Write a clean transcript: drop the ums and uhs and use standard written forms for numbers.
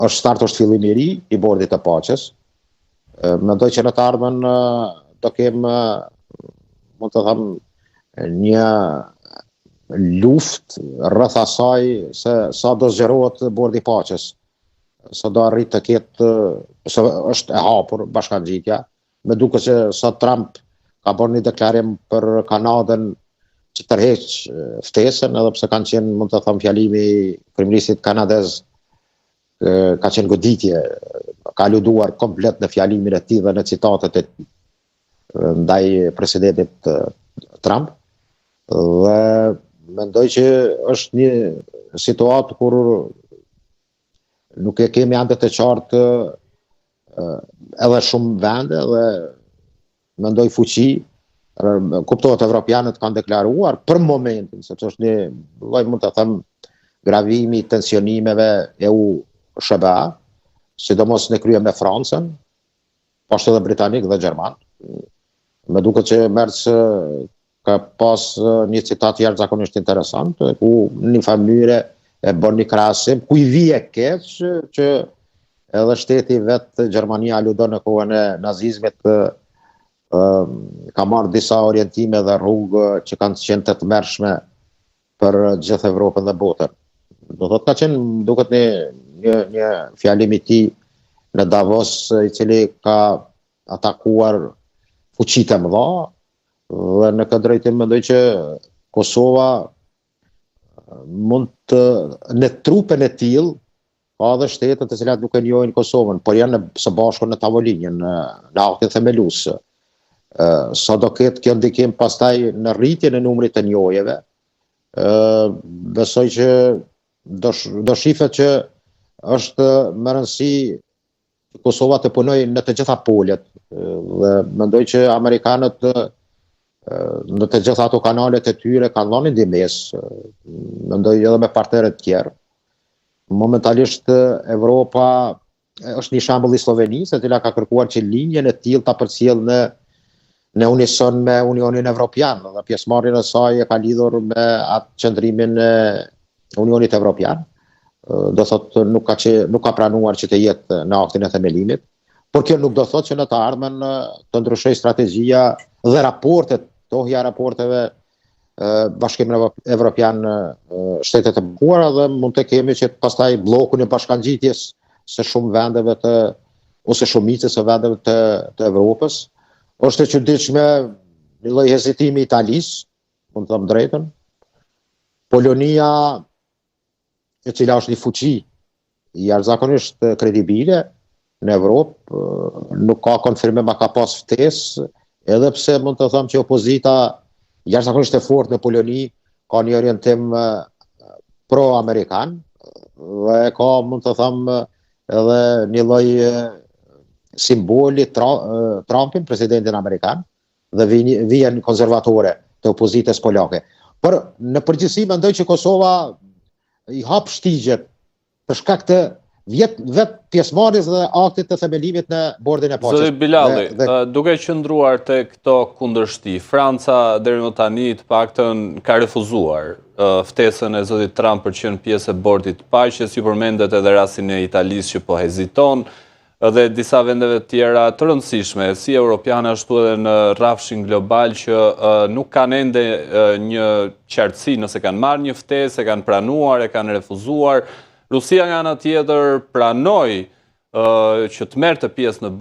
është fillim i ri i bordit të paqes. Mendoj që në të ardhmen do kemë, mund të them, një luftë rreth asaj se sa do zgjerohet bordi i paqes, sa do arrit të ketë, se është e hapur bashkangjitja. Me duket që sa Trump ka bërë një deklarim për Kanadën që tërheq ftesën, edhe pse kanë qenë, mund të them, fjalimi i kryeministit kanadez ka qenë goditje, ka aluduar komplet në fjalimin e tij dhe në citatet e tij ndaj presidentit Trump. Dhe mendoj që është një situatë kur nuk e kemi ende të qartë edhe shumë vende, dhe mendoj fuqi, kuptohet evropianët kanë deklaruar për momentin, sepse është një lloj, mund të them, gravimi i tensionimeve EU-SBA, sidomos në krye me Francën, poshtë edhe britanik dhe gjerman. Me duket që Merz ka pas një citat jashtëzakonisht interesant, ku në një mënyrë e bën një krahasim ku i vije keq që edhe shteti vetë Gjermania aludon në kohën e nazizmit ka marrë disa orientime dhe rrugë që kanë qenë të tmerrshme për gjithë Evropën dhe botën. Do thotë ka qenë, duket, një fjalim i tij në Davos, i cili ka atakuar fuqitë e mëdha, dhe në këtë drejtim mendoj që Kosova mund të, në trupin e tillë, ka dhe shtete të cilat nuk e njohin Kosovën, por janë së bashku në tavolinën, në aktin themelues. Sa do ketë kjo ndikim pastaj në rritjen e numrit të njohjeve, besoj që do shihet që është më rëndësi Kosova të punojë në të gjitha polet, dhe mendoj që amerikanët në të gjitha ato kanalet e tyre kanë dhënë ndihmës, mendoj edhe me partnerët të tjerë. Momentalisht Evropa është një shembull i Slovenisë, e cila ka kërkuar që linjën e tillë ta përcjellë në unison me Unionin Evropian, dhe pjesëmarrjen e saj e ka lidhur me atë qëndrimin e Unionit Evropian. Do thotë nuk ka pranuar që të jetë në aktin e themelimit, por kjo nuk do thotë që në të ardhmen të ndryshojë strategjia dhe raportet, tohja raporteve Bashkimin Evropian, shtetet e bashkuara, dhe mund të kemi që pastaj bllokun e bashkangjitjes së shumë vendeve ose shumicës së vendeve të Evropës. Është e çuditshme një lloj hezitimi i Italisë, mund të them drejtën. Polonia, e cila është një fuqi jashtëzakonisht kredibile në Evropë, nuk ka konfirmim, ka pas ftesë, edhe pse mund të them që opozita jashtëzakonisht e fortë në Poloni ka një orientim pro-amerikan, dhe ka, mund të them, edhe një lloj simboli Trumpin, presidentin amerikan, dhe vijen konservatore të opozitës polake. Por në përgjithësi mendoj që Kosova i hap shtigjet për shkak të vetë pjesëmarrjes dhe aktit të themelimit në bordin e paqes. Zoti Bilalli, duke qëndruar te këto kundërshti, Franca deri më tani të paktën ka refuzuar ftesën e zotit Trump për të qenë pjesë e bordit të paqes. Ju përmendet edhe rastin e Italisë që po heziton, dhe disa vendeve tjera të rëndësishme, si europiane ashtu edhe në rrafshin global, që nuk kanë ende një qartësi nëse kanë marrë një ftesë, e kanë pranuar, e kanë refuzuar. Rusia nga ana tjetër pranoi që të merrte pjesë në